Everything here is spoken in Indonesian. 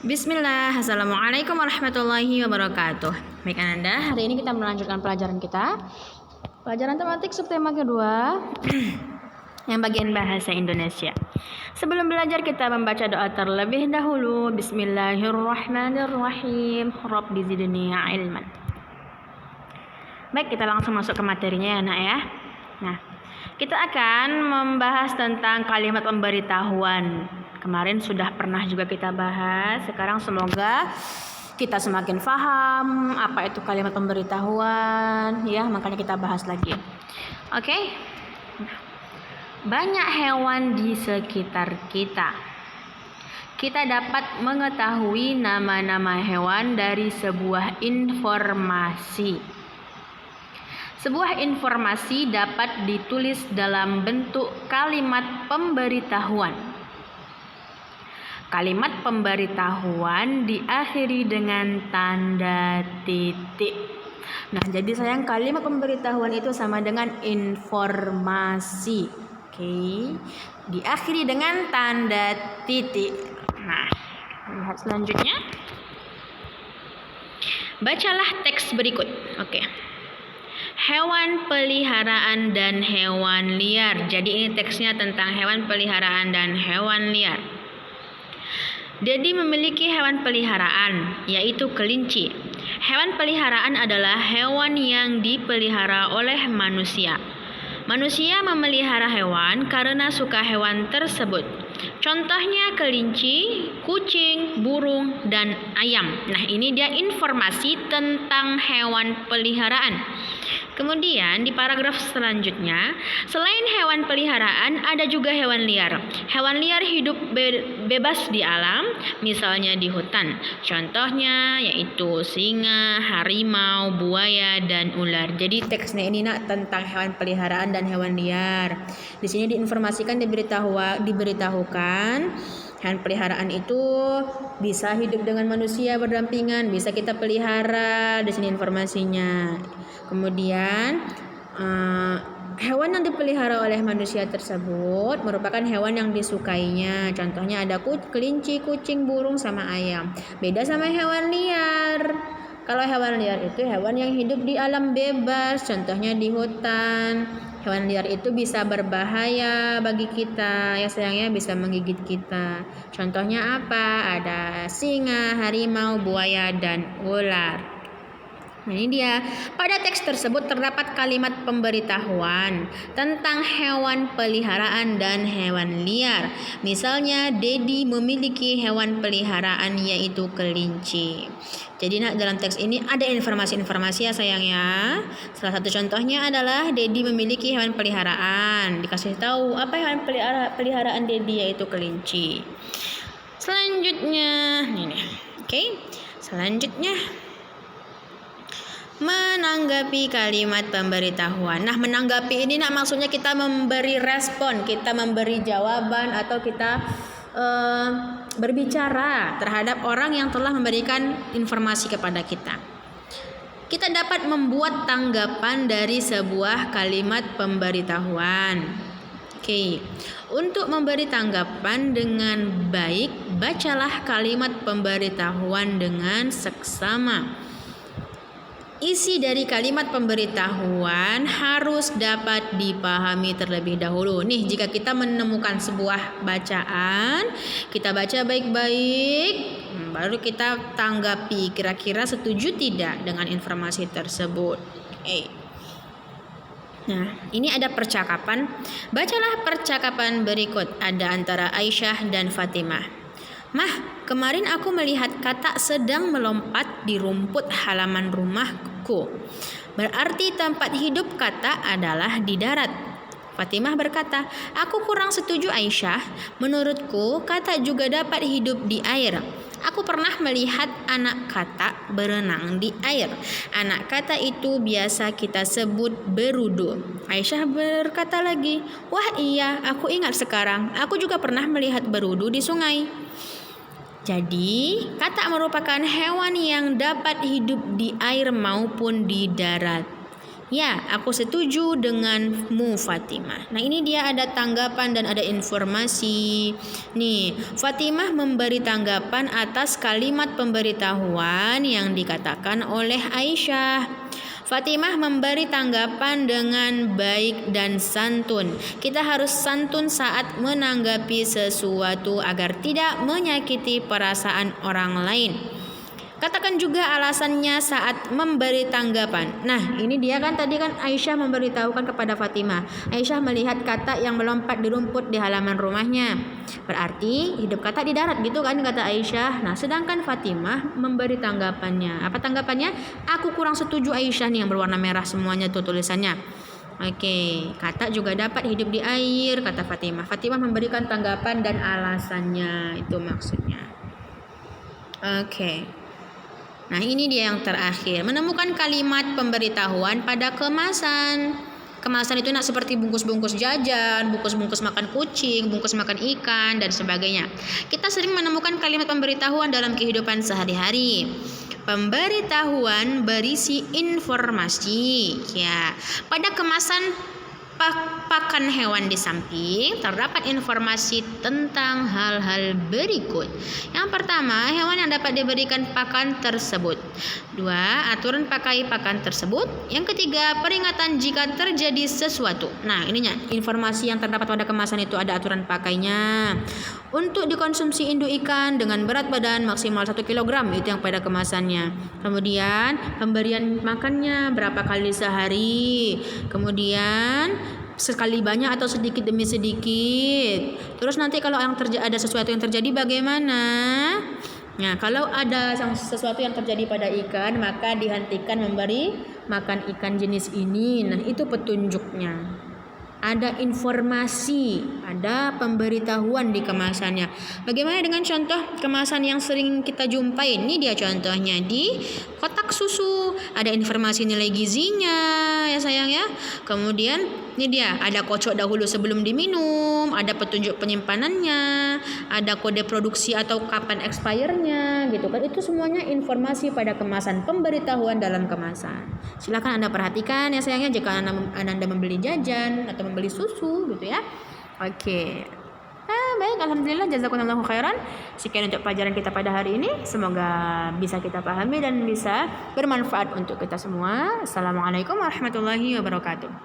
Bismillah, Assalamualaikum warahmatullahi wabarakatuh. Baik Ananda, hari ini kita melanjutkan pelajaran kita. Pelajaran tematik subtema kedua yang bagian bahasa Indonesia. Sebelum belajar kita membaca doa terlebih dahulu. Bismillahirrahmanirrahim. Rabbi zidni ilman. Baik, kita langsung masuk ke materinya ya nak ya. Nah, kita akan membahas tentang kalimat pemberitahuan. Kemarin sudah pernah juga kita bahas. Sekarang semoga kita semakin paham apa itu kalimat pemberitahuan ya, makanya kita bahas lagi. Oke. Banyak hewan di sekitar kita. Kita dapat mengetahui nama-nama hewan dari sebuah informasi. Sebuah informasi dapat ditulis dalam bentuk kalimat pemberitahuan. Kalimat pemberitahuan diakhiri dengan tanda titik. Nah, jadi sayang, kalimat pemberitahuan itu sama dengan informasi. Oke. Diakhiri dengan tanda titik. Nah, lihat selanjutnya. Bacalah teks berikut. Oke. Hewan peliharaan dan hewan liar. Jadi ini teksnya tentang hewan peliharaan dan hewan liar. Dedi memiliki hewan peliharaan, yaitu kelinci. Hewan peliharaan adalah hewan yang dipelihara oleh manusia. Manusia memelihara hewan karena suka hewan tersebut. Contohnya kelinci, kucing, burung, dan ayam. Nah, ini dia informasi tentang hewan peliharaan. Kemudian di paragraf selanjutnya, selain hewan peliharaan ada juga hewan liar. Hewan liar hidup bebas di alam, misalnya di hutan. Contohnya yaitu singa, harimau, buaya, dan ular. Jadi teksnya ini nak tentang hewan peliharaan dan hewan liar. Di sini diinformasikan, diberitahukan hewan peliharaan itu bisa hidup dengan manusia berdampingan, bisa kita pelihara. Di sini informasinya. Kemudian hewan yang dipelihara oleh manusia tersebut merupakan hewan yang disukainya. Contohnya ada kelinci, kucing, burung, sama ayam. Beda sama hewan liar. Kalau hewan liar itu hewan yang hidup di alam bebas, contohnya di hutan. Hewan liar itu bisa berbahaya bagi kita, ya sayangnya, bisa menggigit kita. Contohnya apa? Ada singa, harimau, buaya, dan ular. Nah, ini dia. Pada teks tersebut terdapat kalimat pemberitahuan tentang hewan peliharaan dan hewan liar. Misalnya, Dedi memiliki hewan peliharaan yaitu kelinci. Jadi dalam teks ini ada informasi-informasi ya sayang ya. Salah satu contohnya adalah Dedi memiliki hewan peliharaan. Dikasih tahu apa hewan peliharaan Dedi yaitu kelinci. Selanjutnya, ini. Oke. Selanjutnya, menanggapi kalimat pemberitahuan. Nah, menanggapi ini maksudnya kita memberi respon, kita memberi jawaban, atau kita berbicara terhadap orang yang telah memberikan informasi kepada kita. Kita dapat membuat tanggapan dari sebuah kalimat pemberitahuan. Oke. Untuk memberi tanggapan dengan baik, bacalah kalimat pemberitahuan dengan seksama. Isi dari kalimat pemberitahuan harus dapat dipahami terlebih dahulu. Nih, jika kita menemukan sebuah bacaan, kita baca baik-baik, baru kita tanggapi kira-kira setuju tidak dengan informasi tersebut. Nah, ini ada percakapan. Bacalah percakapan berikut. Ada antara Aisyah dan Fatimah. Mah, kemarin aku melihat katak sedang melompat di rumput halaman rumahku. Berarti tempat hidup katak adalah di darat. Fatimah berkata, aku kurang setuju Aisyah. Menurutku, katak juga dapat hidup di air. Aku pernah melihat anak katak berenang di air. Anak katak itu biasa kita sebut berudu. Aisyah berkata lagi, wah iya, aku ingat sekarang. Aku juga pernah melihat berudu di sungai. Jadi, katak merupakan hewan yang dapat hidup di air maupun di darat. Ya, aku setuju denganmu Fatimah. Nah, ini dia ada tanggapan dan ada informasi. Nih, Fatimah memberi tanggapan atas kalimat pemberitahuan yang dikatakan oleh Aisyah. Fatimah memberi tanggapan dengan baik dan santun. Kita harus santun saat menanggapi sesuatu agar tidak menyakiti perasaan orang lain. Katakan juga alasannya saat memberi tanggapan. Nah, ini dia kan tadi kan Aisyah memberitahukan kepada Fatimah. Aisyah melihat katak yang melompat di rumput di halaman rumahnya. Berarti hidup katak di darat gitu kan kata Aisyah. Nah, sedangkan Fatimah memberi tanggapannya. Apa tanggapannya? Aku kurang setuju Aisyah nih yang berwarna merah semuanya tuh tulisannya. Oke, katak juga dapat hidup di air kata Fatimah. Fatimah memberikan tanggapan dan alasannya. Itu maksudnya. Oke. Nah, ini dia yang terakhir. Menemukan kalimat pemberitahuan pada kemasan. Kemasan itu nak seperti bungkus-bungkus jajan, bungkus-bungkus makan kucing, bungkus makan ikan, dan sebagainya. Kita sering menemukan kalimat pemberitahuan dalam kehidupan sehari-hari. Pemberitahuan berisi informasi. Ya, pada kemasan pakan hewan di samping terdapat informasi tentang hal-hal berikut. Yang pertama, hewan yang dapat diberikan pakan tersebut. 2. Aturan pakai pakan tersebut. Yang ketiga, peringatan jika terjadi sesuatu. Nah, ininya informasi yang terdapat pada kemasan itu ada aturan pakainya. Untuk dikonsumsi induk ikan dengan berat badan maksimal 1 kg, itu yang pada kemasannya. Kemudian pemberian makannya berapa kali sehari. Kemudian sekali banyak atau sedikit demi sedikit. Terus nanti kalau ada sesuatu yang terjadi bagaimana? Nah, kalau ada sesuatu yang terjadi pada ikan, maka dihentikan memberi makan ikan jenis ini. Nah, itu petunjuknya. Ada informasi, ada pemberitahuan di kemasannya. Bagaimana dengan contoh kemasan yang sering kita jumpai? Ini dia contohnya di kotak susu. Ada informasi nilai gizinya ya sayang ya. Kemudian ini dia, ada kocok dahulu sebelum diminum, ada petunjuk penyimpanannya, ada kode produksi atau kapan expire-nya gitu kan. Itu semuanya informasi pada kemasan, pemberitahuan dalam kemasan. Silakan Anda perhatikan ya sayangnya jika Anda membeli jajan atau membeli susu gitu ya. Oke. Baik, alhamdulillah, jazakumullahu khairan. Sekian untuk pelajaran kita pada hari ini. Semoga bisa kita pahami dan bisa bermanfaat untuk kita semua. Assalamualaikum warahmatullahi wabarakatuh.